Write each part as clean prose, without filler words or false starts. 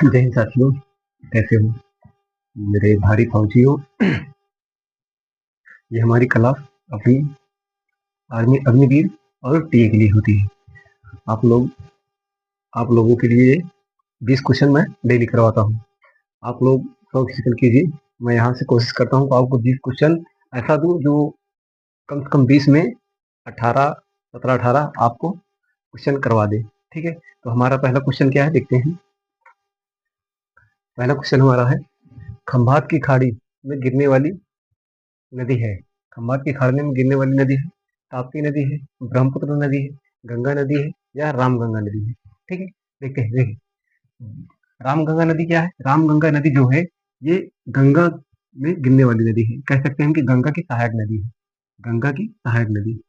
जय हिंद साथियों, कैसे हो मेरे भारी फौजियों। ये हमारी क्लास अपनी आर्मी अग्निवीर और टीए के लिए होती है। आप लोगों के लिए 20 क्वेश्चन मैं डेली करवाता हूँ। आप लोग 100 सेकंड कीजिए। मैं यहाँ से कोशिश करता हूँ कि आपको 20 क्वेश्चन ऐसा दूँ जो कम से कम 20 में 17-18 आपको क्वेश्चन करवा दे। ठीक है, तो हमारा पहला क्वेश्चन क्या है, देखते हैं। पहला क्वेश्चन हमारा है, खंभात की खाड़ी में गिरने वाली नदी है। खंभात की खाड़ी में गिरने वाली नदी है, ताप्ती नदी है, ब्रह्मपुत्र नदी है, गंगा नदी है या रामगंगा नदी है। ठीक है, देखते हैं। देखिए, रामगंगा नदी क्या है? रामगंगा नदी जो है ये गंगा में गिरने वाली नदी है। कह सकते हैं कि गंगा की सहायक नदी है। गंगा की सहायक नदी,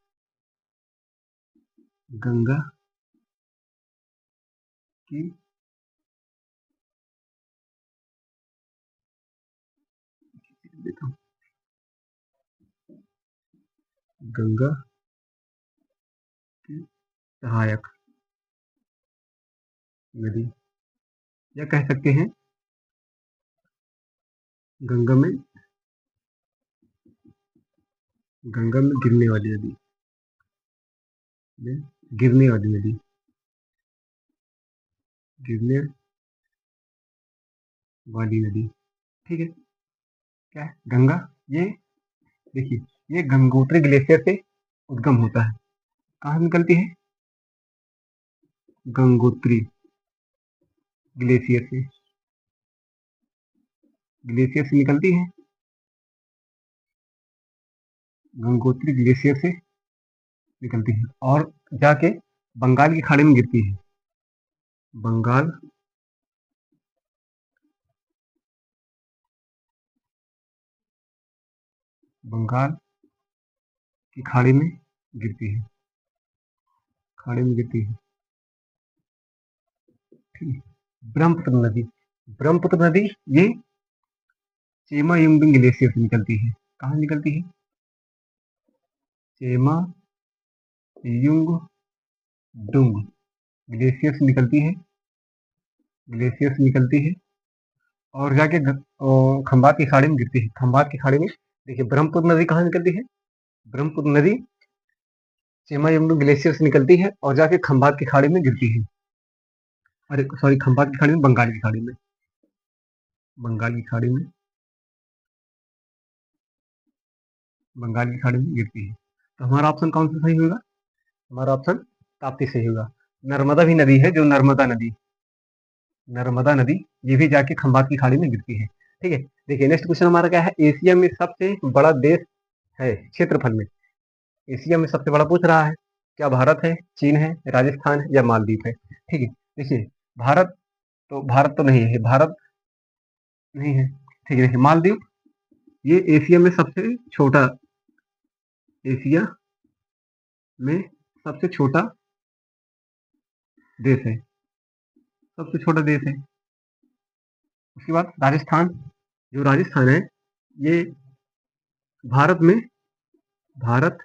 गंगा की देखो, गंगा की सहायक नदी, या कह सकते हैं गंगा में गिरने वाली नदी, में गिरने वाली नदी, गिरने वाली नदी। ठीक है, क्या है? गंगा। ये देखिए, ये गंगोत्री ग्लेशियर से उद्गम होता है। कहाँ निकलती है? गंगोत्री ग्लेशियर से, निकलती है। गंगोत्री ग्लेशियर से निकलती है और जाके बंगाल की खाड़ी में गिरती है। बंगाल बंगाल की खाड़ी में गिरती है। खाड़ी में गिरती है। ठीक है, ब्रह्मपुत्र नदी। ब्रह्मपुत्र नदी ये चेमा युंगबिंग ग्लेशियर से निकलती है। कहाँ निकलती है? चेमा युंग डुंग ग्लेशियर से निकलती है। ग्लेशियर से निकलती है और जाके खंभात की खाड़ी में गिरती है। खंभात की खाड़ी में देखिए, ब्रह्मपुत्र नदी कहाँ निकलती है? ब्रह्मपुत्र नदी चेमा युंग ग्लेशियर से निकलती है और जाके खंभात की खाड़ी में गिरती है। अरे सॉरी, खंभात की खाड़ी में, बंगाल की खाड़ी में, बंगाल की खाड़ी में, बंगाल की खाड़ी में गिरती है। तो हमारा ऑप्शन कौन सा सही होगा? हमारा ऑप्शन ताप्ती सही होगा। नर्मदा भी नदी है, जो नर्मदा नदी ये भी जाके खंभात की खाड़ी में गिरती है। ठीक है, देखिए नेक्स्ट क्वेश्चन हमारा क्या है, एशिया में सबसे बड़ा देश है क्षेत्रफल में। एशिया में सबसे बड़ा पूछ रहा है, क्या भारत है, चीन है, राजस्थान है या मालदीव है? ठीक है, देखिए भारत तो नहीं है, भारत नहीं है। ठीक है, देखिए मालदीव ये एशिया में सबसे छोटा, एशिया में सबसे छोटा देश है, सबसे छोटा देश है। उसके बाद राजस्थान, जो राजस्थान है ये भारत में भारत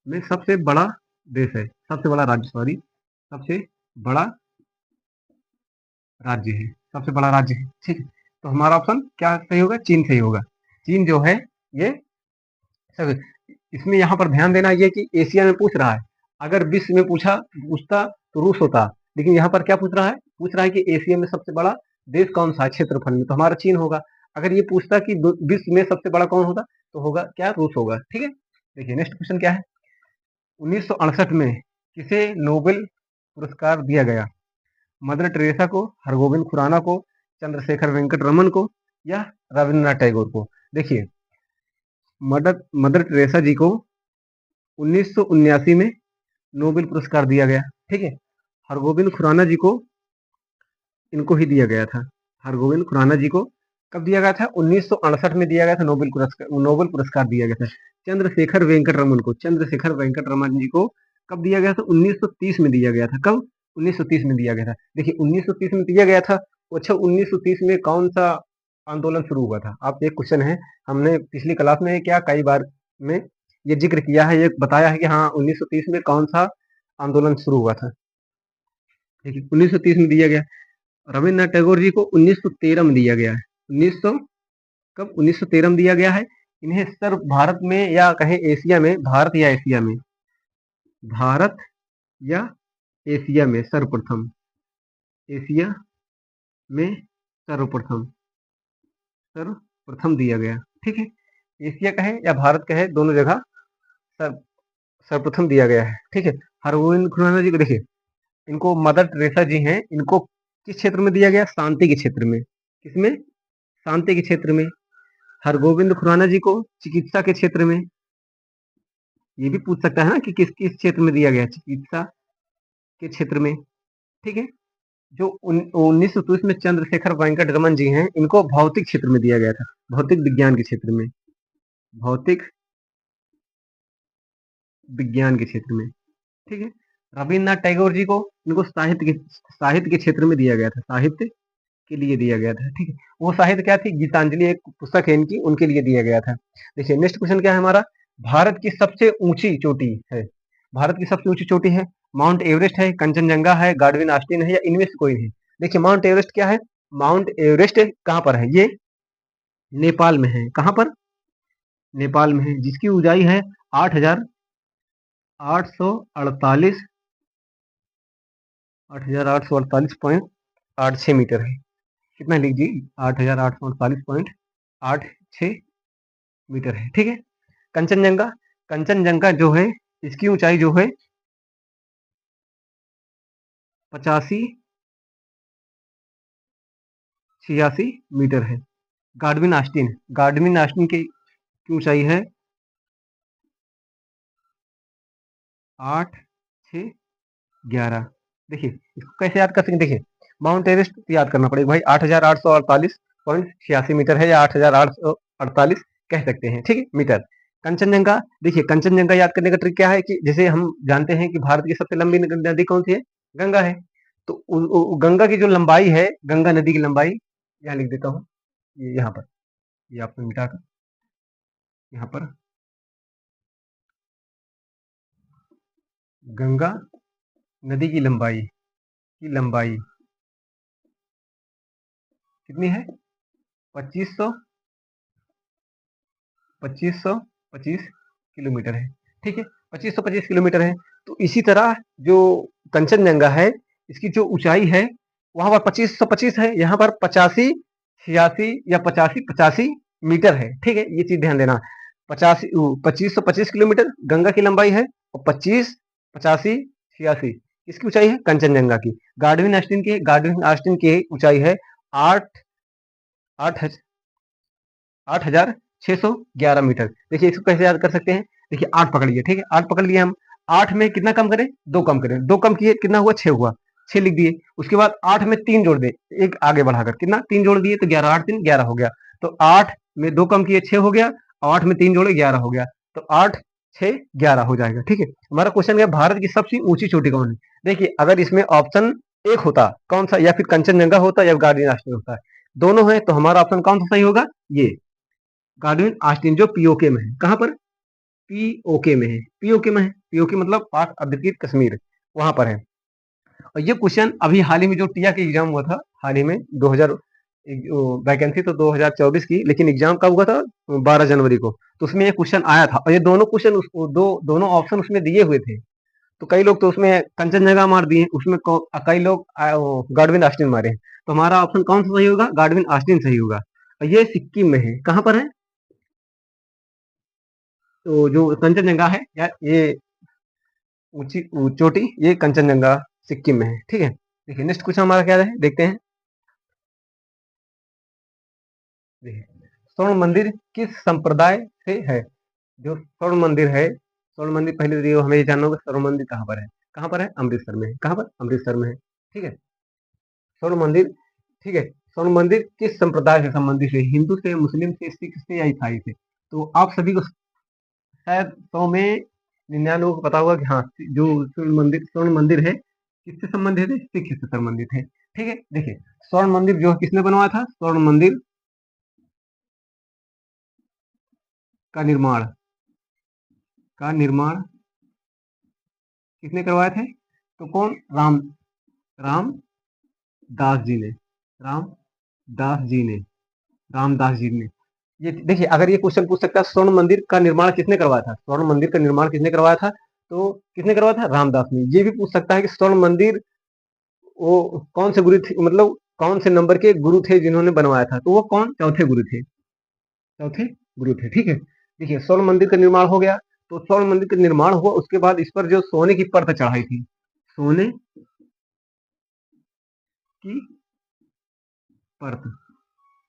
में सबसे बड़ा देश है, सबसे बड़ा राज्य, सॉरी, सबसे बड़ा राज्य है, सबसे बड़ा राज्य है। ठीक है, तो हमारा ऑप्शन क्या सही होगा? चीन सही होगा। चीन जो है ये सब, इसमें यहाँ पर ध्यान देना ये कि एशिया में पूछ रहा है। अगर विश्व में पूछता तो रूस होता, लेकिन यहाँ पर क्या पूछ रहा है? पूछ रहा है कि एशिया में सबसे बड़ा देश कौन सा है क्षेत्रफल में, तो हमारा चीन होगा। अगर ये पूछता कि विश्व में सबसे बड़ा कौन होता, तो होगा क्या? रूस होगा। ठीक है, देखिए नेक्स्ट क्वेश्चन क्या है, 1968 में किसे नोबेल पुरस्कार दिया गया? मदर टेरेसा को, हरगोविंद खुराना को, चंद्रशेखर वेंकट रमन को या रविन्द्रनाथ टैगोर को? देखिए, मदर टेरेसा जी को 1979 में नोबेल पुरस्कार दिया गया। ठीक है, हरगोविंद खुराना जी को, इनको ही दिया गया था। हरगोविंद खुराना जी को कब दिया गया था? 1968 में दिया गया था, नोबेल पुरस्कार दिया गया था। चंद्रशेखर वेंकट रमन जी को कब दिया गया था? 1930 में दिया गया था। कब? 1930 में दिया गया था। देखिए 1930 में दिया गया था। अच्छा, 1930 में कौन सा आंदोलन शुरू हुआ था? आप, एक क्वेश्चन है, हमने पिछली क्लास में क्या कई बार में ये जिक्र किया है, ये बताया है कि हाँ 1930 में कौन सा आंदोलन शुरू हुआ था। ठीक है, 1930 में दिया गया। रविन्द्रनाथ टैगोर जी को 1913 में दिया गया है। 1900 कब 1913 में दिया गया है। इन्हें सर्व भारत में या कहें एशिया में, भारत या एशिया में, भारत या एशिया में सर्वप्रथम, एशिया में सर्वप्रथम, सर्वप्रथम दिया गया। ठीक है, एशिया का है या भारत का है, दोनों जगह सर्वप्रथम दिया गया है। ठीक है, हरगोविंद खुराना जी को देखिए, इनको मदर टेरेसा जी हैं, इनको किस क्षेत्र में दिया गया, शांति के क्षेत्र में। किसमें, शांति के क्षेत्र में। हरगोविंद खुराना जी को चिकित्सा के क्षेत्र में। ये भी पूछ सकता है ना कि किस किस क्षेत्र में दिया गया, चिकित्सा के क्षेत्र में। ठीक है, जो 1923 में चंद्रशेखर वेंकट रमन जी हैं, इनको भौतिक क्षेत्र में दिया गया था, भौतिक विज्ञान के क्षेत्र में, भौतिक विज्ञान के क्षेत्र में। ठीक है, रविन्द्रनाथ टैगोर जी को, इनको साहित्य के क्षेत्र में दिया गया था, साहित्य के लिए दिया गया था। ठीक है, वो साहित्य क्या थी, गीतांजलि एक पुस्तक है इनकी, उनके लिए दिया गया था। देखिए नेक्स्ट क्वेश्चन क्या है हमारा, भारत की सबसे ऊंची चोटी है, भारत की सबसे ऊंची चोटी है, माउंट एवरेस्ट है, कंचनजंगा है, गार्डविन आस्टीन है, या इनमें से कोई नहीं। देखिए माउंट एवरेस्ट क्या है, माउंट एवरेस्ट कहाँ पर है, ये नेपाल में है। कहाँ पर, नेपाल में है, जिसकी ऊंचाई है 8,848 8,848.86 मीटर है। कितना लीजिए, 8,848.86 मीटर है। ठीक है, कंचनजंगा, कंचनजंगा जो है, इसकी ऊंचाई जो है 85-86 मीटर है। गार्डविन आस्टीन, गार्डविन आस्टीन की ऊंचाई है 8,611। देखिए इसको कैसे याद कर सकते, देखिए माउंट एवरेस्ट याद करना पड़ेगा भाई, 8,848.86 मीटर है, या 8,848 कह सकते हैं। ठीक है, मीटर। कंचनजंगा, देखिए कंचनजंगा याद करने का ट्रिक क्या है कि जैसे हम जानते हैं कि भारत की सबसे लंबी नदी कौन सी है, गंगा है। तो गंगा की जो लंबाई है, गंगा नदी की लंबाई, यहाँ लिख देता हूँ, ये यहाँ पर, ये आपको मिटाकर यहाँ पर, गंगा नदी की लंबाई, कितनी है, 2500 2525 किलोमीटर है। ठीक है, 2525 किलोमीटर है। तो इसी तरह जो कंचनजंगा है, इसकी जो ऊंचाई है वहां पर 2525 है, यहाँ पर 85 86 या 85 85 मीटर है। ठीक है, ये चीज ध्यान देना, 2525 किलोमीटर गंगा की लंबाई है, और 85 इसकी ऊंचाई है कंचनजंगा की। गार्डविन आस्टिन की ऊंचाई है 8 8,611 मीटर। देखिए इसको कैसे याद कर सकते हैं, देखिए 8 पकड़िए। ठीक है, 8 पकड़ लिए हम, 8 में कितना कम करें, 2 कम करें, 2 कम किए कितना हुआ, 6 हुआ, 6 लिख दिए। उसके बाद 8 में 3 जोड़ दे, एक आगे बढ़ाकर, कितना 3 जोड़ दिए, तो 11, 8 3 11 हो गया। तो 8 में 2 कम किए 6 हो गया, और 8 में 3 जोड़े 11 हो गया। तो 8 6 11 हो जाएगा। ठीक है, हमारा क्वेश्चन है भारत की सबसे ऊंची चोटी कौन है। देखिए अगर इसमें ऑप्शन एक होता कौन सा, या फिर कंचनजंगा होता या गार्डन आस्टिन होता है, दोनों है, तो हमारा ऑप्शन कौन सा सही होगा, ये गार्डविन आस्टिन, जो पीओके में है। कहां पर, पीओके में है, पीओके में है, पीओके मतलब पाक अधिकृत कश्मीर, वहां पर है। और ये क्वेश्चन अभी हाल ही में जो टिया के एग्जाम हुआ था, हाल ही में 2000 वैकेंसी तो 2024 की, लेकिन एग्जाम कब हुआ था, 12 जनवरी को। तो उसमें ये क्वेश्चन आया था, और ये दोनों क्वेश्चन दोनों ऑप्शन उसमें दिए हुए थे। तो कई लोग तो उसमें कंचनजंगा मार दिए, उसमें कई लोग गार्डविन आस्टिन मारे। तो हमारा ऑप्शन कौन सा सही होगा, गार्डविन आस्टिन सही होगा। और ये सिक्किम में है। कहां पर है, तो जो कंचनजंगा है या ये ऊंची चोटी, ये कंचनजंगा सिक्किम में है। ठीक है, देखिए नेक्स्ट क्वेश्चन हमारा क्या है, देखते हैं। देखिए स्वर्ण मंदिर किस संप्रदाय से है, जो स्वर्ण मंदिर है, स्वर्ण मंदिर पहले तो हमें ये जानना होगा स्वर्ण मंदिर कहाँ पर है, कहाँ पर है, अमृतसर में है। कहाँ पर, अमृतसर में है। ठीक है, स्वर्ण मंदिर, ठीक है, स्वर्ण मंदिर किस संप्रदाय से संबंधित है, हिंदू से, मुस्लिम से, सिख से, या ईसाई से। तो आप सभी को शायद 100 में 99 को पता होगा कि हाँ, जो स्वर्ण मंदिर है किससे संबंधित है, सिख से संबंधित है। ठीक है, देखिए स्वर्ण मंदिर जो किसने बनवाया था, स्वर्ण मंदिर का निर्माण, का निर्माण किसने करवाए थे, तो कौन, राम रामदास जी ने। रामदास जी ने, रामदास जी ने। ये देखिए, अगर ये क्वेश्चन पूछ सकता है स्वर्ण मंदिर का निर्माण किसने करवाया था, स्वर्ण मंदिर का निर्माण किसने करवाया था, तो किसने करवाया था, रामदास ने। ये भी पूछ सकता है कि स्वर्ण मंदिर वो कौन से गुरु थे, मतलब कौन से नंबर के गुरु थे जिन्होंने बनवाया था, तो वो कौन, चौथे गुरु थे, चौथे गुरु थे। ठीक है, देखिए स्वर्ण मंदिर का निर्माण हो गया, तो स्वर्ण मंदिर का निर्माण हुआ, उसके बाद इस पर जो सोने की परत चढ़ाई थी, सोने की परत,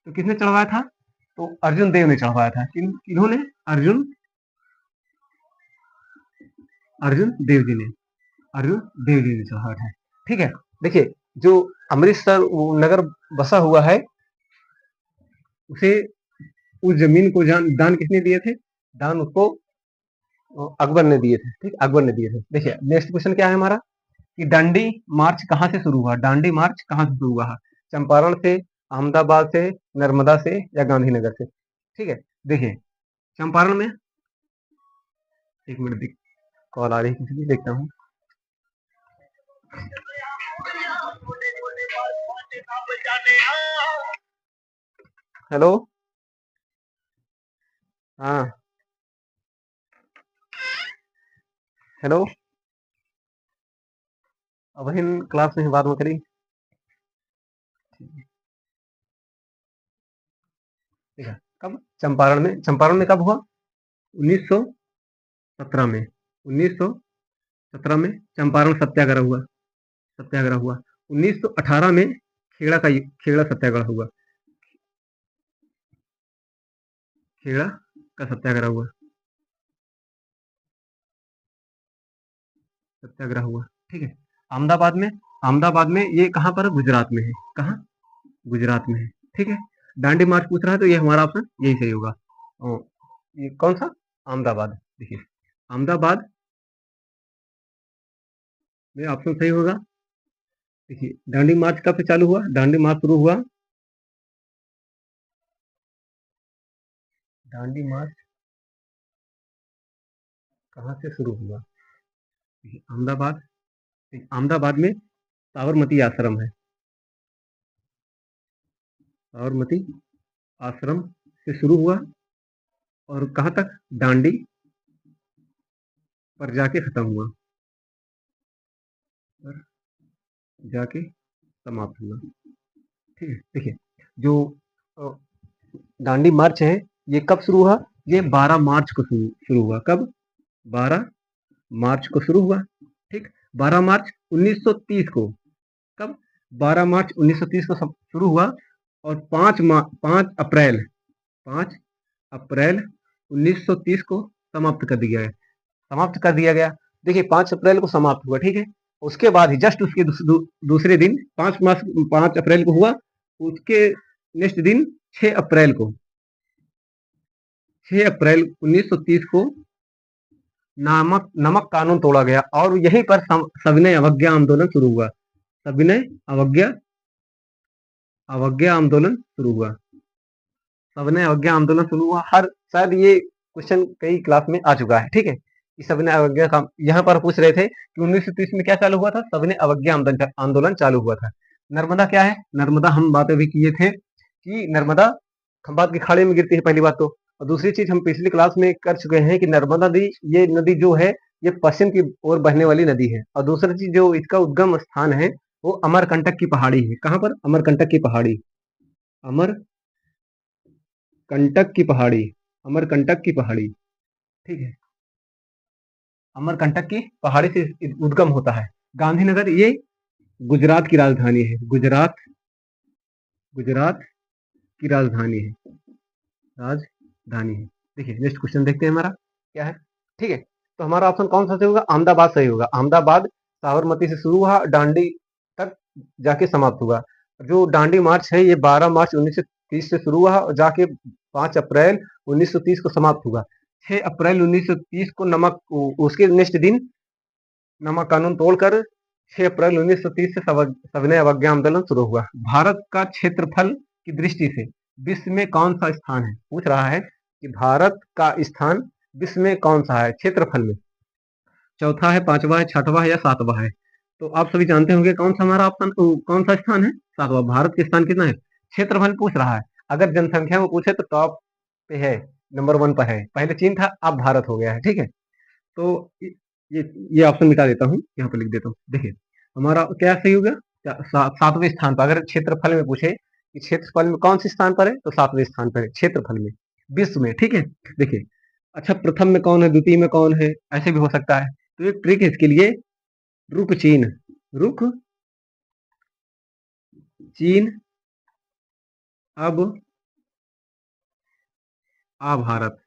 तो किसने चढ़वाया था, तो अर्जुन देव ने चढ़वाया था। किन्होंने, अर्जुन, अर्जुन देव जी ने, अर्जुन देव जी ने चढ़ाया था। ठीक है, देखिए जो अमृतसर नगर बसा हुआ है, उसे, उस जमीन को दान किसने दिए थे, दान उसको अकबर ने दिए थे। ठीक, अकबर ने दिए थे। देखिए नेक्स्ट क्वेश्चन क्या है हमारा, कि दांडी मार्च कहाँ से शुरू हुआ, दांडी मार्च कहाँ से शुरू हुआ, चंपारण से, अहमदाबाद से, नर्मदा से, या गांधीनगर से। ठीक है, देखिए चंपारण में, एक मिनट, कॉल आ रही है किसी की, देखता हूँ। हेलो, हाँ, हेलो, अब वही क्लास में बाद में करी। ठीक है, कब, चंपारण में कब हुआ, 1917 में, 1917 में चंपारण सत्याग्रह हुआ, सत्याग्रह हुआ। 1918 में खेड़ा सत्याग्रह हुआ, खेड़ा का सत्याग्रह हुआ, सत्याग्रह हुआ। ठीक है, अहमदाबाद में, अहमदाबाद में ये कहाँ पर है, गुजरात में है, कहाँ, गुजरात में है। ठीक है, दांडी मार्च पूछ रहा है, तो ये हमारा ऑप्शन यही सही होगा। ये कौन सा, अहमदाबाद। देखिए अहमदाबाद में ऑप्शन सही होगा। देखिए दांडी मार्च कब से चालू हुआ, दांडी मार्च शुरू हुआ, दांडी मार्च कहाँ से शुरू हुआ, अहमदाबाद, अहमदाबाद में साबरमती आश्रम है, साबरमती आश्रम से शुरू हुआ, और कहाँ तक, दांडी पर जाके खत्म हुआ, पर जाके समाप्त हुआ। ठीक है, देखिए जो दांडी मार्च है, ये कब शुरू हुआ, ये 12 मार्च को शुरू हुआ, कब, 12 मार्च को शुरू हुआ। ठीक, 12 मार्च 1930 को, कब, 12 मार्च 1930 को शुरू हुआ, और 5 अप्रैल, 5 अप्रैल 1930 को समाप्त कर दिया गया, समाप्त कर दिया गया। देखिए 5 अप्रैल को समाप्त हुआ। ठीक है, उसके बाद ही जस्ट उसके दूसरे दिन 5 अप्रैल को हुआ, उसके नेक्स्ट दिन 6 अप्रैल को, 6 अप्रैल 1930 को नमक कानून तोड़ा गया, और यहीं पर सविनय अवज्ञा आंदोलन शुरू हुआ, सविनय अवज्ञा अवज्ञा आंदोलन शुरू हुआ, सविनय अवज्ञा आंदोलन शुरू हुआ। हर, शायद ये क्वेश्चन कई क्लास में आ चुका है। ठीक है, कि सविनय अवज्ञा का यहाँ पर पूछ रहे थे कि 1930 में क्या चालू हुआ था, सविनय अवज्ञा आंदोलन चालू हुआ था। नर्मदा क्या है, नर्मदा हम बात अभी किए थे कि नर्मदा खंभात के खाड़ी में गिरती है, पहली बात तो। और दूसरी चीज हम पिछली क्लास में कर चुके हैं कि नर्मदा नदी, ये नदी जो है, ये पश्चिम की ओर बहने वाली नदी है। और दूसरी चीज, जो इसका उद्गम स्थान है, वो अमरकंटक की पहाड़ी है। कहाँ पर, अमरकंटक की पहाड़ी, अमरकंटक की पहाड़ी, अमरकंटक की पहाड़ी। ठीक है, अमरकंटक की पहाड़ी से उद्गम होता है। गांधीनगर ये गुजरात की राजधानी है, गुजरात, गुजरात की राजधानी है, राजधानी है। देखिए नेक्स्ट क्वेश्चन देखते हैं हमारा क्या है। ठीक है, तो हमारा ऑप्शन कौन सा सही होगा, अहमदाबाद सही होगा। अहमदाबाद साबरमती से शुरू हुआ, दांडी तक जाके समाप्त हुआ। जो दांडी मार्च है, ये 12 मार्च 1930 से शुरू हुआ, और जाके 5 अप्रैल 1930 को समाप्त हुआ। 6 अप्रैल 1930 को नमक, उसके नेक्स्ट दिन नमक कानून तोड़कर 6 अप्रैल 1930 से सविनय अवज्ञा आंदोलन शुरू हुआ। भारत का क्षेत्रफल की दृष्टि से विश्व में कौन सा स्थान है, पूछ रहा है कि भारत का स्थान विश्व में कौन सा है क्षेत्रफल में, चौथा है, पांचवा है, छठवां है, या सातवां है। तो आप सभी जानते होंगे कौन सा हमारा ऑप्शन, कौन सा स्थान है? सातवां। भारत के स्थान कितना है? क्षेत्रफल पूछ रहा है। अगर जनसंख्या में पूछे तो टॉप पे है, नंबर 1 पर है। पहले चीन था, अब भारत हो गया है, ठीक है। तो ये ये ऑप्शन मिटा देता हूँ, यहाँ पे लिख देता हूँ। देखिए हमारा क्या सही हो गया? 7वें स्थान पर। अगर क्षेत्रफल में पूछे कि क्षेत्रफल में कौन से स्थान पर है, तो 7वें स्थान पर है क्षेत्रफल में, विश्व में, ठीक है। देखिए अच्छा, प्रथम में कौन है, द्वितीय में कौन है, ऐसे भी हो सकता है। तो एक ट्रिक है इसके लिए, रुक चीन, रुक चीन, अब आ भारत,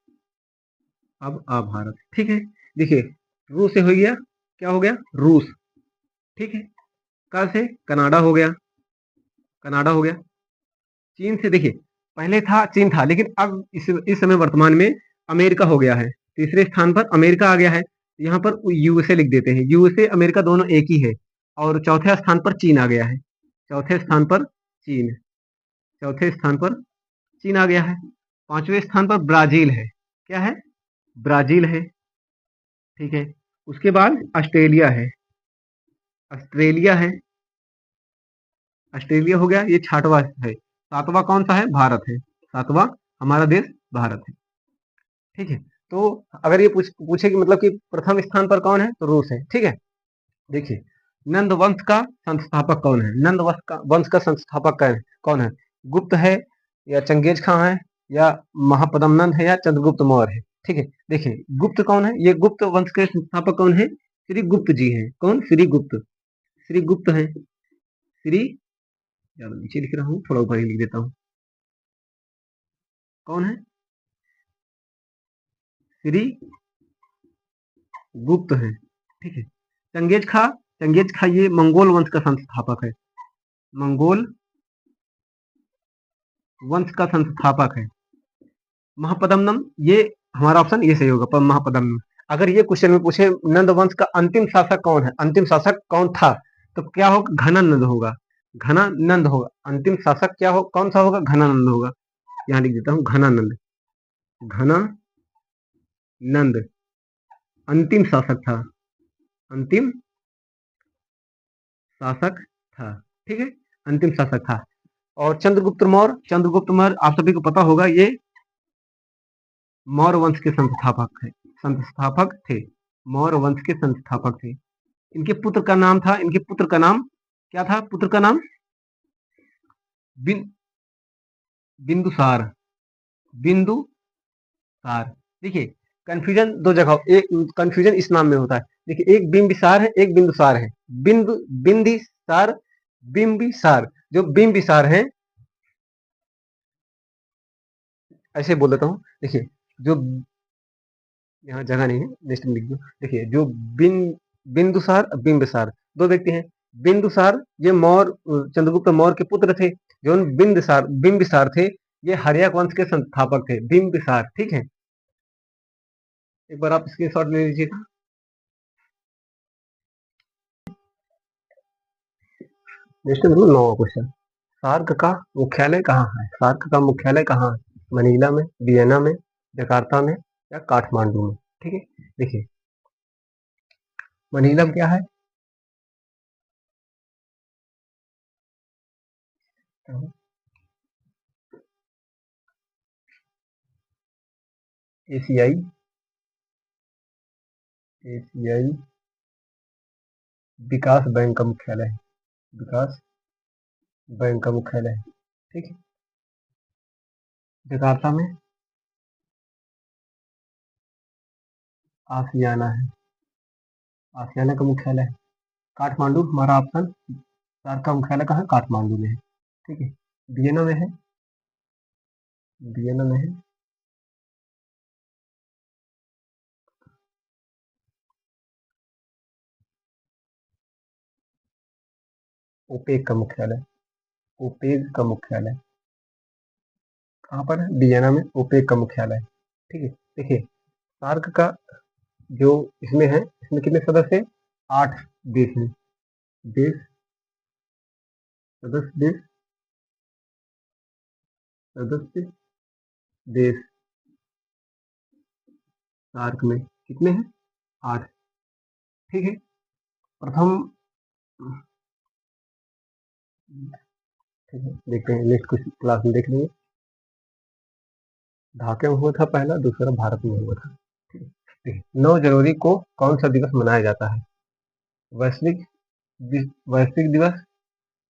अब आ भारत, ठीक है। देखिए रूस से हो गया, क्या हो गया? रूस, ठीक है। कल से कनाडा हो गया, कनाडा हो गया। चीन से देखिए, पहले था चीन था, लेकिन अब इस समय वर्तमान में अमेरिका हो गया है। तीसरे स्थान पर अमेरिका आ गया है। यहाँ पर यूएसए लिख देते हैं, यूएसए अमेरिका दोनों एक ही है। और चौथे स्थान पर चीन आ गया है, चौथे स्थान पर चीन, चौथे स्थान पर चीन आ गया है। पांचवें स्थान पर ब्राजील है, क्या है? ब्राजील है, ठीक है। उसके बाद ऑस्ट्रेलिया है, ऑस्ट्रेलिया है, ऑस्ट्रेलिया हो गया, ये छठवां है। सातवां कौन सा है? भारत है, सातवां हमारा देश भारत है, ठीक है। तो अगर ये पूछे कि मतलब कि प्रथम स्थान पर कौन है, तो रूस है, ठीक है। देखिए नंद वंश का संस्थापक कौन है? नंद वंश का संस्थापक कौन है? गुप्त है, या चंगेज खां है, या महापदम नंद है, या चंद्रगुप्त मौर्य है, ठीक है। देखिए गुप्त कौन है? ये गुप्त वंश के संस्थापक कौन है? श्री गुप्त जी हैं। कौन? श्री गुप्त, श्री गुप्त है। श्री, ज्यादा नीचे लिख रहा हूँ, थोड़ा ऊपर ही लिख देता हूँ। कौन है? श्री गुप्त है, ठीक है। चंगेज खा, चंगेज खा ये मंगोल वंश का संस्थापक है, मंगोल वंश का संस्थापक है। महापदमनम, ये हमारा ऑप्शन ये सही होगा, पर महापदमनम। अगर ये क्वेश्चन में पूछे नंद वंश का अंतिम शासक कौन है, अंतिम शासक कौन था, तो क्या होगा? घनानंद होगा, घनानंद होगा। अंतिम शासक क्या हो, कौन सा होगा? घनानंद होगा। यहाँ लिख देता हूँ घनानंद, घनानंद अंतिम शासक था, अंतिम शासक था, ठीक है, अंतिम शासक था। और चंद्रगुप्त मौर्य, चंद्रगुप्त मौर्य आप सभी को पता होगा, ये मौर्य वंश के संस्थापक है, संस्थापक थे, मौर्य वंश के संस्थापक थे। इनके पुत्र का नाम था, इनके पुत्र का नाम क्या था? पुत्र का नाम बिन, बिंदुसार, बिंदुसार। देखिए कंफ्यूजन दो जगह, एक कंफ्यूजन इस नाम में होता है। देखिए एक बिंबिसार है, एक बिंदुसार है। बिंदिसार, बिंबिसार। जो बिंबिसार है, ऐसे बोल देता हूँ। देखिए जो, यहाँ जगह नहीं है, नेक्स्ट में लिख दो। देखिए जो बिंदुसार, बिंबिसार, दो व्यक्ति हैं। बिंदुसार ये मौर्य, चंद्रगुप्त मौर्य के पुत्र थे। जो बिंदुसार, बिंबिसार थे, ये हर्यक वंश के संस्थापक थे, बिंबिसार, ठीक है। एक बार आप स्क्रीनशॉट ले लीजिएगा। नेक्स्ट में 9वां क्वेश्चन, सार्क का मुख्यालय कहाँ है? सार्क का मुख्यालय कहाँ है? मनीला में, वियना में, जकार्ता में, या काठमांडू में, ठीक है। देखिए मनीला में क्या है? एशियाई, एशियाई विकास बैंक का मुख्यालय है, विकास बैंक का मुख्यालय है, ठीक है। जकार्ता में आसियाना है, आसियाना का मुख्यालय है। काठमांडू हमारा ऑप्शन, सार्क का मुख्यालय कहाँ है? काठमांडू में है, ठीक है। वियना में है, वियना में है। ओपेक का मुख्यालय, ओपेक का मुख्यालय कहाँ पर है? वियना में ओपेक का मुख्यालय है, ठीक है। देखिए सार्क का जो इसमें है, इसमें कितने सदस्य हैं? 8 देश हैं, देश, सदस्य देश, सदस्य देश। सार्क में कितने हैं? 8, ठीक है। प्रथम ठीक है, देखते हैं नेक्स्ट कुछ क्लास में देख लेंगे। ढाके में हुआ था पहला, दूसरा भारत में हुआ था। ठीक है, 9 जनवरी को कौन सा दिवस मनाया जाता है? वैश्विक वैश्विक दिवस,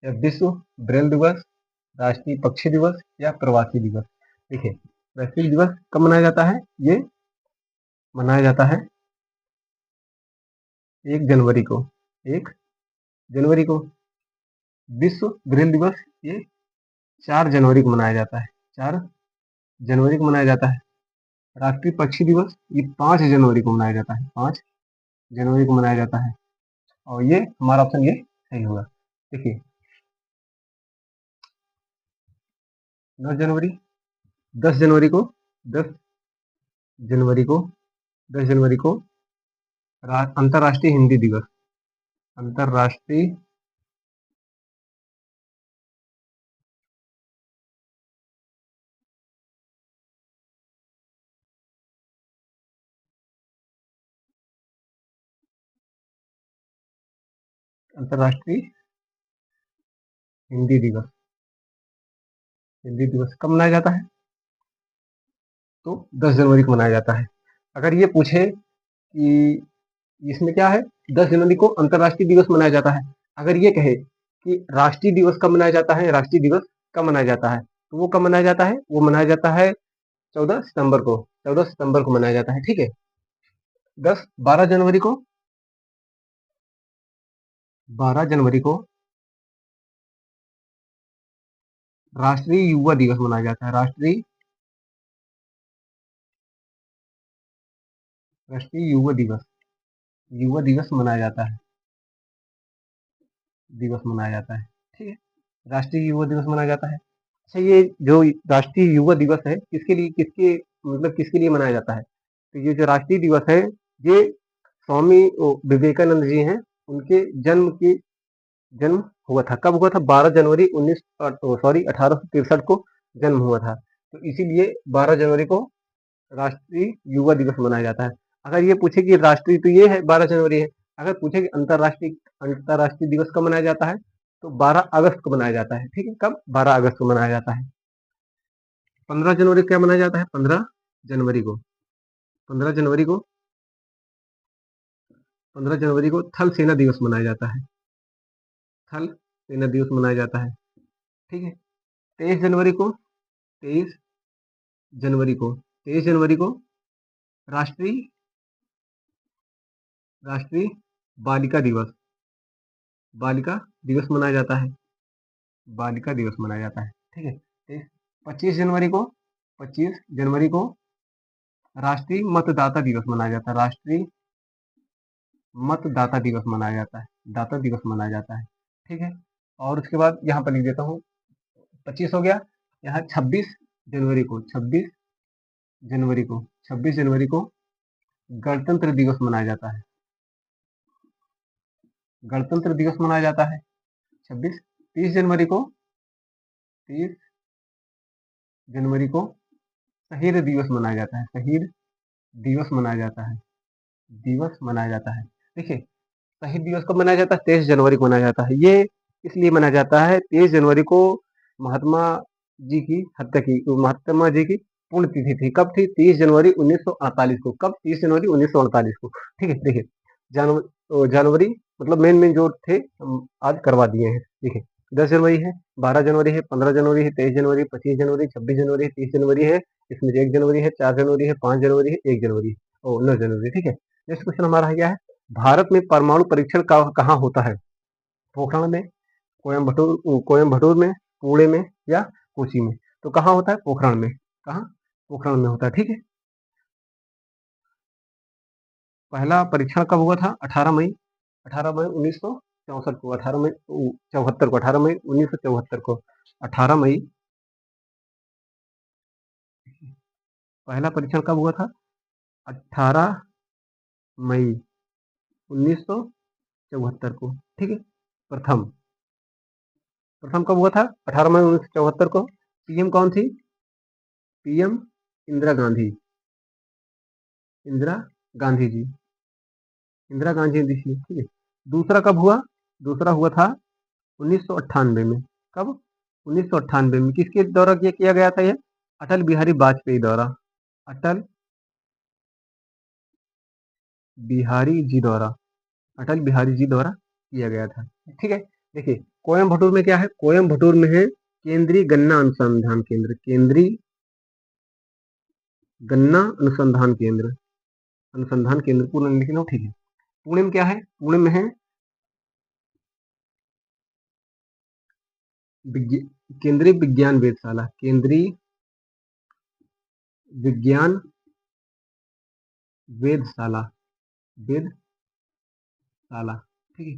या विश्व ब्रेल दिवस, राष्ट्रीय पक्षी दिवस, या प्रवासी दिवस? देखिए, वैश्विक दिवस कब मनाया जाता है? ये मनाया जाता है 1 जनवरी को। 1 जनवरी को। विश्व ब्रेल दिवस ये 4 जनवरी को मनाया जाता है। 4 जनवरी को मनाया जाता है। राष्ट्रीय पक्षी दिवस ये 5 जनवरी को मनाया जाता है। 5 जनवरी को मनाया जाता है। और ये हमारा ऑप्शन ये सही होगा। देखिए, 9 जनवरी, 10 जनवरी को, 10 जनवरी को, 10 जनवरी को अंतर्राष्ट्रीय हिंदी दिवस। अंतर्राष्ट्रीय अंतर्राष्ट्रीय हिंदी दिवस। हिंदी दिवस कब मनाया जाता है? तो 10 जनवरी को मनाया जाता है। अगर ये पूछे कि इसमें क्या है, 10 जनवरी को अंतर्राष्ट्रीय दिवस मनाया जाता है, अगर ये कहे कि राष्ट्रीय दिवस कब मनाया जाता है, राष्ट्रीय दिवस कब मनाया जाता है, तो वो कब मनाया जाता है? वो मनाया जाता है 14 सितंबर को। 14 सितंबर को मनाया जाता है। ठीक है। 12 जनवरी को, 12 जनवरी को राष्ट्रीय युवा दिवस मनाया जाता है। राष्ट्रीय युवा दिवस मनाया जाता है। ठीक है, राष्ट्रीय युवा दिवस मनाया जाता है। अच्छा, ये जो राष्ट्रीय युवा दिवस है, किसके लिए, किसके लिए मनाया जाता है? तो ये जो राष्ट्रीय दिवस है, ये स्वामी विवेकानंद जी हैं, उनके जन्म हुआ था। कब हुआ था? 12 जनवरी 1863 को जन्म हुआ था। तो इसीलिए 12 जनवरी को राष्ट्रीय युवा दिवस मनाया जाता है। अगर ये पूछे कि राष्ट्रीय, तो ये है 12 जनवरी है। अगर पूछे कि अंतर्राष्ट्रीय दिवस कब मनाया जाता है, तो 12 अगस्त को मनाया जाता है। ठीक है, कब? 12 अगस्त को मनाया जाता है। 15 जनवरी को क्या मनाया जाता है? 15 जनवरी को 15 जनवरी को थल सेना दिवस मनाया जाता है। थल सेना दिवस मनाया जाता है। ठीक है। 23 जनवरी को 23 जनवरी को राष्ट्रीय राष्ट्रीय बालिका दिवस बालिका दिवस मनाया जाता है। बालिका दिवस मनाया जाता है। ठीक है। 25 जनवरी को राष्ट्रीय मतदाता दिवस मनाया जाता है। राष्ट्रीय मतदाता दिवस मनाया जाता है। दाता दिवस मनाया जाता है। ठीक है। और उसके बाद यहाँ पर लिख देता हूँ, 25 हो गया। यहाँ 26 जनवरी को गणतंत्र दिवस मनाया जाता है। गणतंत्र दिवस मनाया जाता है 26। 30 जनवरी को शहीद दिवस मनाया जाता है। शहीद दिवस मनाया जाता है। देखिए, शहीद दिवस कब मनाया जाता है? 23 जनवरी को मनाया जाता है। ये इसलिए मनाया जाता है, 23 जनवरी को महात्मा जी की हत्या की, महात्मा जी की पुण्यतिथि थी। कब थी? 30 जनवरी 1948 को। कब? 30 जनवरी 1948 को। ठीक है। देखिए, जनवरी मतलब मेन जो थे हम आज करवा दिए हैं। देखिए, 10 जनवरी है, 12 जनवरी है, 15 जनवरी है, 23 जनवरी, 25 जनवरी, 26 जनवरी, 30 जनवरी है, इसमें 1 जनवरी है, 4 जनवरी है, 5 जनवरी है, 1 जनवरी है और 9 जनवरी। ठीक है। नेक्स्ट क्वेश्चन हमारा क्या है? भारत में परमाणु परीक्षण कहाँ होता है? पोखरण में, कोयम्बटूर में, पुणे में, या कोची में? तो कहाँ होता है? पोखरण में। कहाँ? पोखरण में होता है। ठीक है। पहला परीक्षण कब हुआ था? 18 मई 1964 को। 18 मई 1974 को। 18 मई, पहला परीक्षण कब हुआ था? 18 मई 1974 को। ठीक है। प्रथम प्रथम कब हुआ था? 18 मई 1974 को। पीएम कौन थी? पीएम इंदिरा गांधी। इंदिरा गांधी जी। इंदिरा गांधी जी थी। ठीक है। दूसरा कब हुआ? दूसरा हुआ था 1998 में। कब? 1998 में। किसके द्वारा ये किया गया था ये? अटल बिहारी वाजपेयी द्वारा। अटल बिहारी जी द्वारा, अटल बिहारी जी द्वारा किया गया था। ठीक है। देखिए कोयम्बटूर में क्या है? कोयम्बटूर में है केंद्रीय गन्ना अनुसंधान केंद्र। केंद्रीय गन्ना अनुसंधान केंद्र, अनुसंधान केंद्र पूर्ण लिख लो, ठीक है। पुणे में क्या है? पुणे में है केंद्रीय विज्ञान वेधशाला। केंद्रीय विज्ञान वेधशाला, वेधशाला। ठीक है।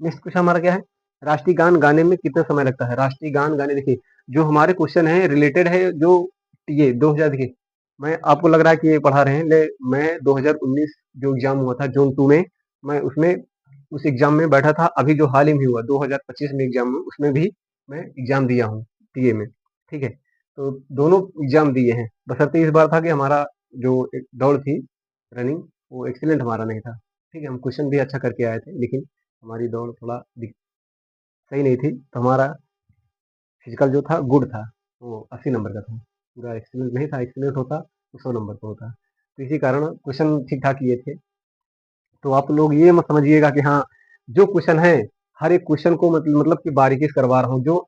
नेक्स्ट क्वेश्चन हमारा क्या है? राष्ट्रीय गान गाने में कितना समय लगता है? राष्ट्रीय गान गाने, देखिए जो हमारे क्वेश्चन है रिलेटेड है जो ये 2000, देखिए मैं आपको लग रहा है कि ये पढ़ा रहे हैं, ले मैं 2019 जो एग्जाम हुआ था जून 2 में, मैं उसमें उस एग्जाम में बैठा था। अभी जो हाल ही में हुआ 2025 में एग्जाम में, उसमें भी मैं एग्जाम दिया हूँ टीए में। ठीक है। तो दोनों एग्जाम दिए हैं। बशर्ते इस बार था कि हमारा जो एक दौड़ थी रनिंग, वो एक्सीलेंट हमारा नहीं था। ठीक है। हम क्वेश्चन भी अच्छा करके आए थे, लेकिन हमारी दौड़ थोड़ा सही नहीं थी, तो हमारा फिजिकल जो था गुड था, वो 80 नंबर का था। पूरा एक्सीलेंट नहीं था, एक्सीलेंट होता तो 100 नंबर का होता। तो इसी कारण क्वेश्चन ठीक ठाक लिए थे। तो आप लोग ये मत समझिएगा कि हाँ जो क्वेश्चन है हर एक क्वेश्चन को मतलब कि बारीकी से करवा रहा हूँ, जो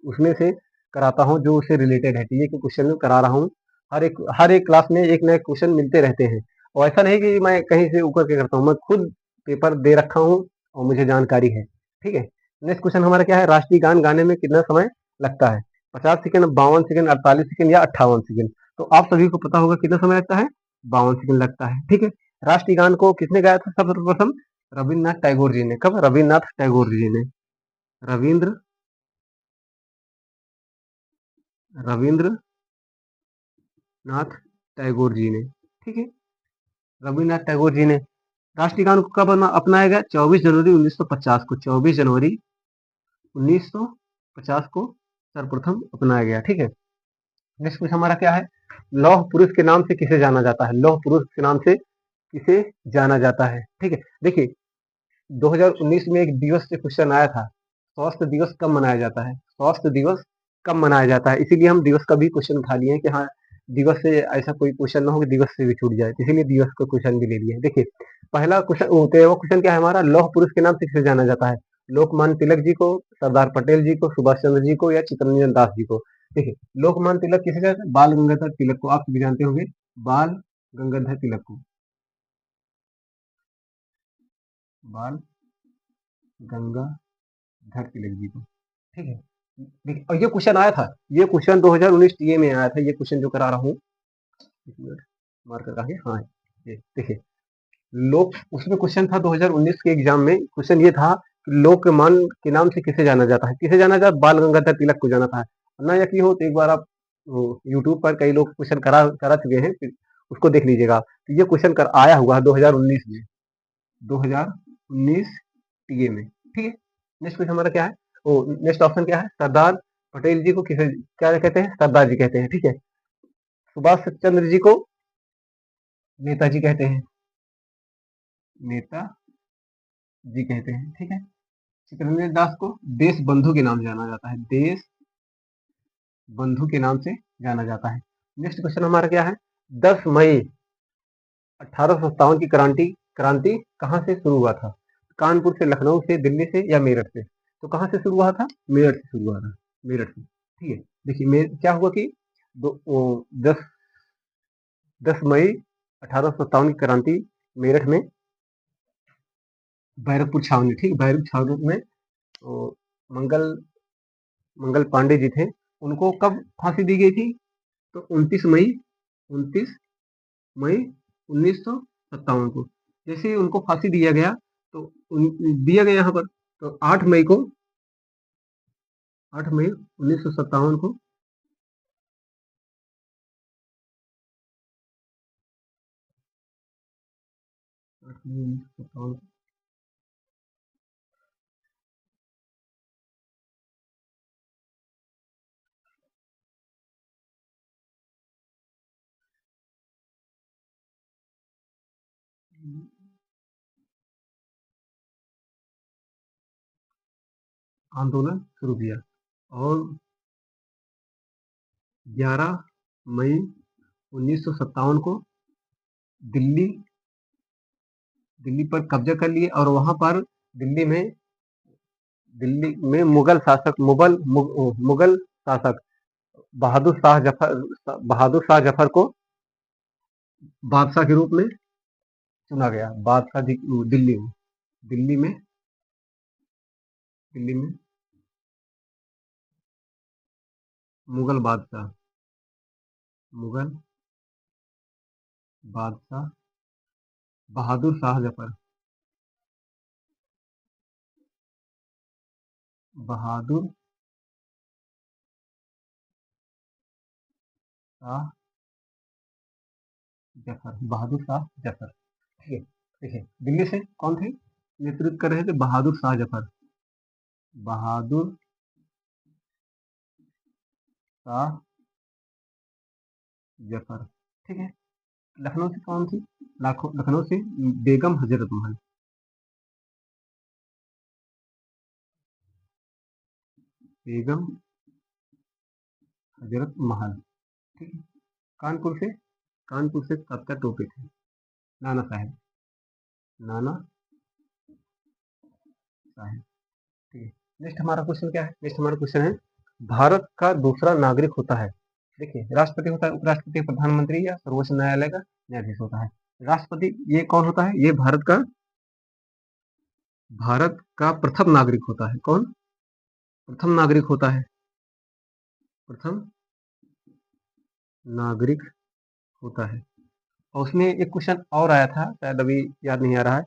उसमें से कराता हूँ जो उससे रिलेटेड है, ये क्वेश्चन में करा रहा हूँ। हर एक क्लास में एक नए क्वेश्चन मिलते रहते हैं, और ऐसा नहीं कि मैं कहीं से ऊपर के करता हूँ, मैं खुद पेपर दे रखा हूँ और मुझे जानकारी है। ठीक है। नेक्स्ट क्वेश्चन हमारा क्या है? राष्ट्रीय गान गाने में कितना समय लगता है? 50 सेकंड, 52 सेकंड, 48 सेकंड या 58 सेकंड? तो आप सभी को पता होगा कितना समय लगता है? 52 सेकंड लगता है। ठीक है। राष्ट्रीय गान को किसने गाया था सर्वप्रथम? रविन्द्रनाथ टैगोर जी ने। कब? रविन्द्रनाथ टैगोर जी ने। रविन्द्र रविन्द्रनाथ टैगोर जी ने। ठीक है। रविन्द्रनाथ टैगोर जी ने राष्ट्रीय गान को कब अपनाया गया? 24 जनवरी 1950 को। 24 जनवरी 1950 को सर्वप्रथम अपनाया गया। ठीक है। नेक्स्ट क्वेश्चन हमारा क्या है? लौह पुरुष के नाम से किसे जाना जाता है? लौह पुरुष के नाम से किसे जाना जाता है? ठीक है। देखिए 2019 में एक दिवस से क्वेश्चन आया था, स्वास्थ्य दिवस कब मनाया जाता है? स्वास्थ्य दिवस कब मनाया जाता है? इसीलिए हम दिवस का भी क्वेश्चन उठा लिए हैं कि हाँ दिवस से ऐसा कोई क्वेश्चन ना हो कि दिवस से भी छूट जाए, इसीलिए दिवस का क्वेश्चन भी ले लिए। देखिए पहला क्वेश्चन, वो क्वेश्चन क्या है हमारा? लौह पुरुष के नाम से किसे जाना जाता है? लोकमान्य तिलक जी को, सरदार पटेल जी को, सुभाष चंद्र जी को, या चित्तरंजन दास जी को? देखिए लोकमान्य तिलक किसे कहते हैं? बाल गंगाधर तिलक को। आप भी जानते होंगे बाल गंगाधर तिलक को। बाल गंगाधर तिलक जी को। ठीक है। देखिए और ये क्वेश्चन आया था, ये क्वेश्चन 2019 टीए में आया था, ये क्वेश्चन जो करा रहा हूँ। एक मिनट, मार्कर का है, हाँ ये देखिए लोक, उसमें क्वेश्चन था 2019 के एग्जाम में, क्वेश्चन ये था कि लोकमान के नाम से किसे जाना जाता है? किसे जाना जाता है? बाल गंगाधर तिलक को जाना था। ना यकीन हो तो एक बार आप यूट्यूब पर कई लोग क्वेश्चन करा करा चुके हैं, फिर उसको देख लीजिएगा। तो ये क्वेश्चन कर आया हुआ है 2019 में, 2019 टीए में। ठीक है। नेक्स्ट क्वेश्चन हमारा क्या है? ओ नेक्स्ट ऑप्शन क्या है? सरदार पटेल जी को किसे क्या कहते हैं? सरदार जी कहते हैं। ठीक है। सुभाष चंद्र जी को नेताजी कहते हैं, नेता जी कहते हैं। ठीक है। चित्तरंजन दास को देश बंधु के नाम जाना जाता है, देश बंधु के नाम से जाना जाता है। नेक्स्ट क्वेश्चन हमारा क्या है? 10 मई 1857 की क्रांति क्रांति कहाँ से शुरू हुआ था? कानपुर से, लखनऊ से, दिल्ली से, या मेरठ से? तो कहाँ से शुरू हुआ था? मेरठ से शुरू हुआ था, मेरठ से। ठीक है। देखिए क्या हुआ कि दस 10 मई 1857 की क्रांति मेरठ में बैरकपुर छावनी, ठीक, बैरक छावनी में तो मंगल मंगल पांडे जी थे, उनको कब फांसी दी गई थी? तो 29 मई 1957 को। जैसे ही उनको फांसी दिया गया, तो दिया गया यहाँ पर, तो 8 मई 1957 को, 8 मई 1957, आंदोलन शुरू किया और 11 मई 1957 को दिल्ली दिल्ली पर कब्जा कर लिए और वहां पर दिल्ली में मुगल शासक बहादुर शाह जफर को बादशाह के रूप में चुना गया। बादशाह दिल्ली में दिल्ली में मुगल बादशाह बहादुर शाह जफर बहादुर शाह बहादुर शाह जफर। ठीक है, देखिए दिल्ली से कौन थे नेतृत्व कर रहे थे? बहादुर शाह जफर। बहादुर शाह जफर। ठीक है। लखनऊ से कौन थी? लखनऊ से बेगम हजरत महल। बेगम हजरत महल। ठीक है। कानपुर से कब टोपे थे? नाना साहेब। नाना साहेब। ठीक है। नेक्स्ट हमारा क्वेश्चन क्या है? नेक्स्ट हमारा क्वेश्चन है, भारत का दूसरा नागरिक होता है। देखिए, राष्ट्रपति होता है, उपराष्ट्रपति, प्रधानमंत्री या सर्वोच्च न्यायालय का न्यायाधीश होता है। राष्ट्रपति ये कौन होता है? ये भारत का प्रथम नागरिक होता है। कौन प्रथम नागरिक होता है? प्रथम नागरिक होता है। और उसमें एक क्वेश्चन और आया था, शायद अभी याद नहीं आ रहा है,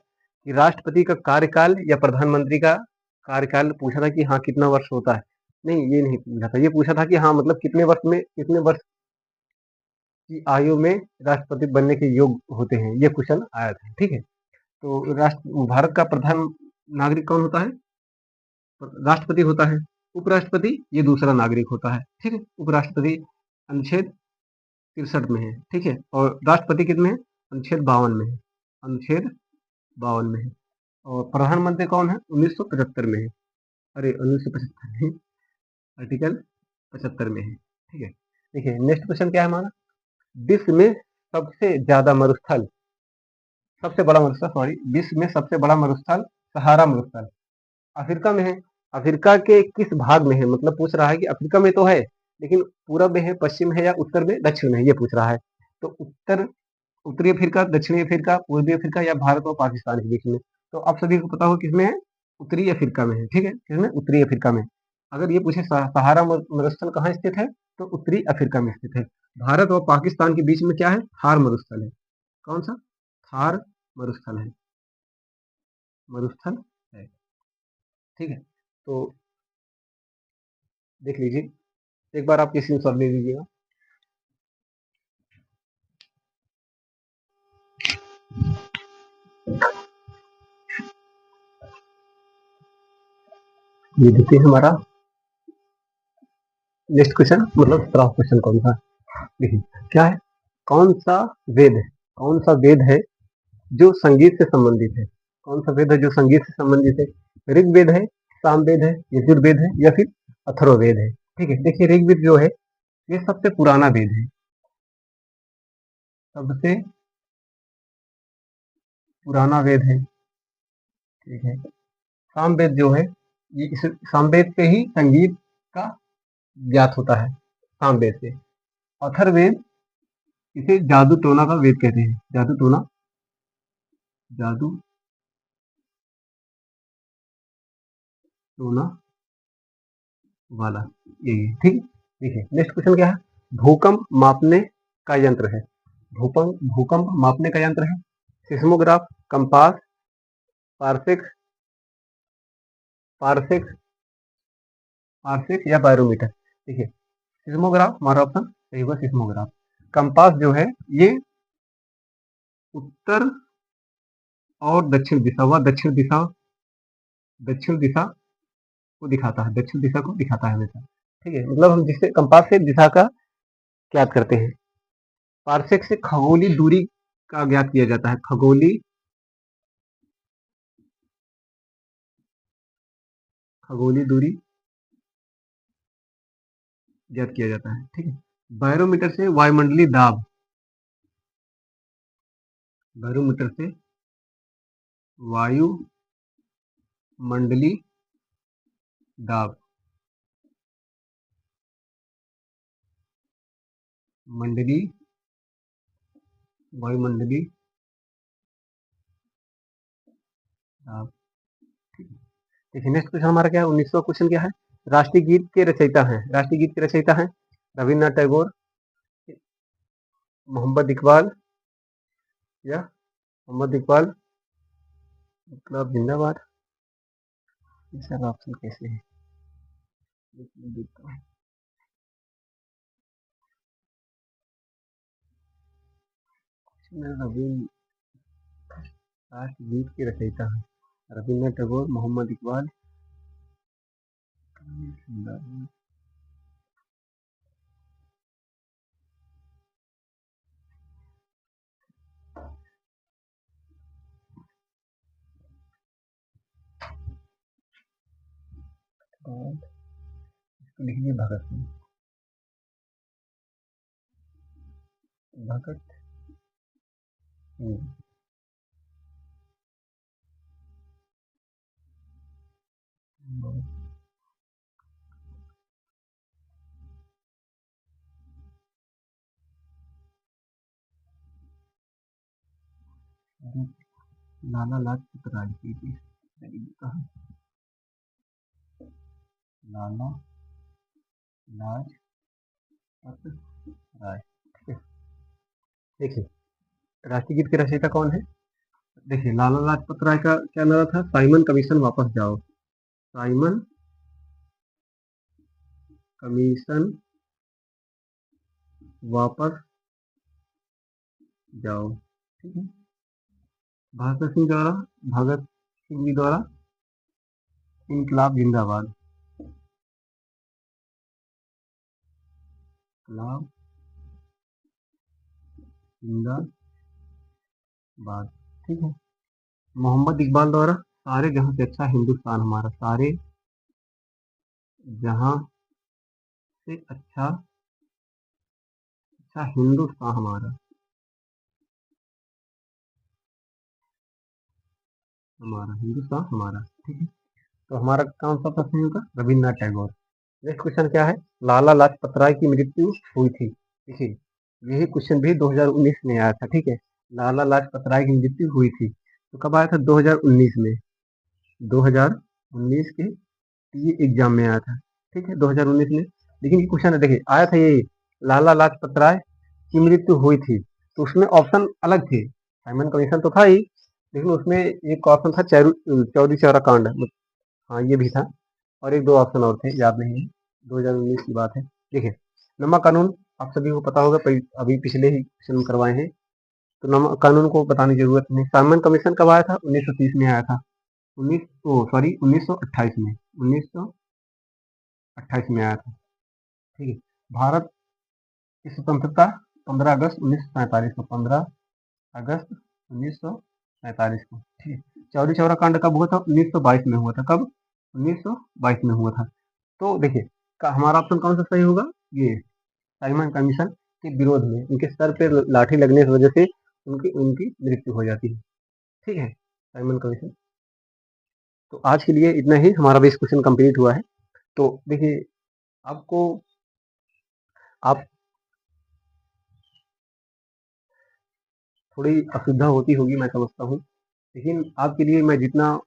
कि राष्ट्रपति का कार्यकाल या प्रधानमंत्री का कार्यकाल पूछा था कि हाँ कितना वर्ष होता है। नहीं, ये नहीं पूछा था, ये पूछा था कि हाँ मतलब कितने वर्ष की आयु में राष्ट्रपति बनने के योग्य होते हैं। ये क्वेश्चन आया था। ठीक है। तो भारत का प्रधान नागरिक कौन होता है? राष्ट्रपति होता है। उपराष्ट्रपति ये दूसरा नागरिक होता है। ठीक है। उपराष्ट्रपति अनुच्छेद 63 में है। ठीक है। और राष्ट्रपति कितने हैं? अनुच्छेद 52 में है। अनुच्छेद 52 में है। और प्रधानमंत्री कौन है? 1975 में है। अरे 1975 नहीं, आर्टिकल 75 में है। ठीक है। देखिए नेक्स्ट क्वेश्चन क्या है हमारा, विश्व में सबसे ज्यादा मरुस्थल सबसे बड़ा मरुस्थल सॉरी विश्व में सबसे बड़ा मरुस्थल सहारा मरुस्थल अफ्रीका में है। अफ्रीका के किस भाग में है? मतलब पूछ रहा है कि अफ्रीका में तो है, लेकिन पूरब में है, पश्चिम है या उत्तर में, दक्षिण में है, ये पूछ रहा है। तो उत्तरी अफ्रीका, दक्षिणी अफ्रीका, पूर्वी अफ्रीका या भारत और पाकिस्तान के बीच में। तो आप सभी को पता हो किसमें है? उत्तरी अफ्रीका में है। ठीक है। किसमें? उत्तरी अफ्रीका में। अगर ये पूछे सहारा मरुस्थल कहाँ स्थित है, तो उत्तरी अफ्रीका में स्थित है। भारत और पाकिस्तान के बीच में क्या है? थार मरुस्थल है। कौन सा? थार मरुस्थल है। मरुस्थल है। ठीक है। तो देख लीजिए, एक बार आप किसी स्क्रीनशॉट ले लीजिएगा। ये देखिए हमारा नेक्स्ट क्वेश्चन, मतलब 17वां क्वेश्चन कौन सा? देखिए क्या है, कौन सा वेद कौन सा वेद है जो संगीत से संबंधित है? कौन सा वेद है जो संगीत से संबंधित है? ऋग्वेद है, सामवेद है, यजुर्वेद है या फिर अथर्ववेद है? ठीक है। देखिए ऋग्वेद जो है ये सबसे पुराना वेद है। सबसे पुराना वेद है। ठीक है। सामवेद जो है ये इस सामवेद से ही संगीत का ज्ञात होता है। सामवेद से। अथर्ववेद इसे जादू टोना का वेद कहते हैं। जादू टोना वाला, यही है। ठीक। देखिए नेक्स्ट क्वेश्चन क्या है, भूकंप मापने का यंत्र है। भूकंप मापने का यंत्र है seismograph, compass, parsec parsec parsec या बैरोमीटर। देखिए सिस्मोग्राफ हमारा ऑप्शन सही होगा, सिस्मोग्राफ। कंपास जो है ये उत्तर और दक्षिण दिशा को दिखाता है। दक्षिण दिशा को दिखाता है हमेशा। ठीक है। मतलब हम जिससे कंपास से दिशा का ज्ञात करते हैं। पारसेक से खगोलीय दूरी का ज्ञात किया जाता है। खगोलीय दूरी ज्ञात किया जाता है। ठीक है, बैरोमीटर से वायुमंडलीय दाब, बैरोमीटर से वायुमंडलीय दाब, मंडलीय वायुमंडलीय दाब। ठीक है, देखिए नेक्स्ट क्वेश्चन हमारा क्या है, 1900 क्वेश्चन क्या है, राष्ट्रीय गीत के रचयिता हैं, राष्ट्रीय गीत के रचयिता हैं रविन्द्रनाथ टैगोर, मोहम्मद इकबाल या मोहम्मद इकबाल, मतलब जिंदाबाद। इसका ऑप्शन कैसे है, रविन्द्र राष्ट्रीय गीत के रचयिता हैं रविन्द्रनाथ टैगोर, मोहम्मद इकबाल, इसको लिखिए भगत सिंह, भगत सिंह। लाला लाजपत राय की थी, लाला लाजपत राय। देखिए राष्ट्रीय गीत के रचयिता कौन है, देखिए लाला लाजपत राय का क्या नारा था, साइमन कमीशन वापस जाओ, साइमन कमीशन वापस जाओ। ठीक है, भगत सिंह द्वारा, भगत सिंह जी द्वारा इनकलाब जिंदाबाद, इनकलाब जिंदाबाद। ठीक है, मोहम्मद इकबाल द्वारा सारे जहां से अच्छा हिंदुस्तान हमारा, सारे जहां से अच्छा अच्छा हिंदुस्तान हमारा, हमारा हिंदुस्तान हमारा। ठीक है, तो हमारा कौन सा प्रश्न होगा, रविन्द्रनाथ टैगोर। नेक्स्ट क्वेश्चन क्या है, लाला लाजपत राय की मृत्यु हुई थी, देखिए यही क्वेश्चन भी 2019 में आया था। ठीक है, लाला लाजपत राय की मृत्यु हुई थी, तो कब आया था, 2019 में, 2019 के ये एग्जाम में आया था। ठीक है, 2019 में, लेकिन ये क्वेश्चन है, देखिए आया था ये, लाला लाजपत राय की मृत्यु हुई थी, तो उसमें ऑप्शन अलग थे, साइमन कमीशन तो था ही, लेकिन उसमें एक ऑप्शन था चौरी चौरा कांड, हाँ ये भी था, और एक दो ऑप्शन और थे, याद नहीं है, 2019 की बात है। देखिए नमक कानून आप सभी को पता होगा, अभी पिछले ही क्वेश्चन करवाए हैं, तो नमक कानून को बताने की जरूरत नहीं। साइमन कमीशन कब आया था, 1930 में आया था, 1928 में, 1928 में आया था। ठीक है, भारत की स्वतंत्रता 15 अगस्त 1947 को, 15 अगस्त 1947 को। ठीक है, चौरी चौरा कांड कब हुआ था, 1922 में हुआ था, कब, 1922 में हुआ था। तो देखिए हमारा ऑप्शन कौन सा सही होगा, ये साइमन कमीशन के विरोध में उनके सर पे लाठी लगने की वजह से उनकी उनकी मृत्यु हो जाती है। ठीक है, साइमन कमीशन। तो आज के लिए इतना ही, हमारा 20 क्वेश्चन कंप्लीट हुआ है। तो देखिए आपको, आप थोड़ी असुविधा होती होगी, मैं समझता हूँ, लेकिन आपके लिए मैं जितना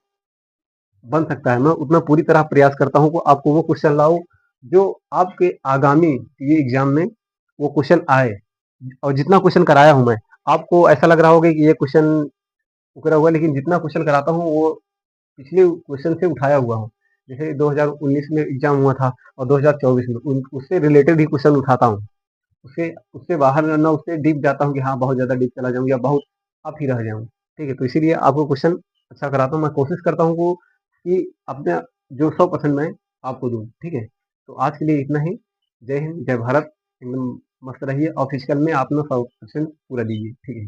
बन सकता है मैं उतना पूरी तरह प्रयास करता हूँ कि आपको वो क्वेश्चन लाऊं जो आपके आगामी ये एग्जाम में वो क्वेश्चन आए, और जितना क्वेश्चन कराया हूं मैं, आपको ऐसा लग रहा होगा कि ये क्वेश्चन उकरा हुआ, लेकिन जितना क्वेश्चन कराता हूँ वो पिछले क्वेश्चन से उठाया हुआ हूँ। जैसे 2019 में एग्जाम हुआ था और 2024 में उससे रिलेटेड ही क्वेश्चन उठाता हूँ, उससे उससे बाहर ना, उससे डीप जाता हूँ कि हाँ बहुत ज्यादा डीप चला जाऊँ या बहुत अप ही रह जाऊँ। ठीक है, तो इसीलिए आपको क्वेश्चन अच्छा कराता हूँ, मैं कोशिश करता हूँ कि अपने जो 100% मैं आपको दूँ। ठीक है, तो आज के लिए इतना ही। जय हिंद, जय भारत, एकदम मस्त रहिए, और फिजिकल में आप लोग 100% पूरा दीजिए। ठीक है।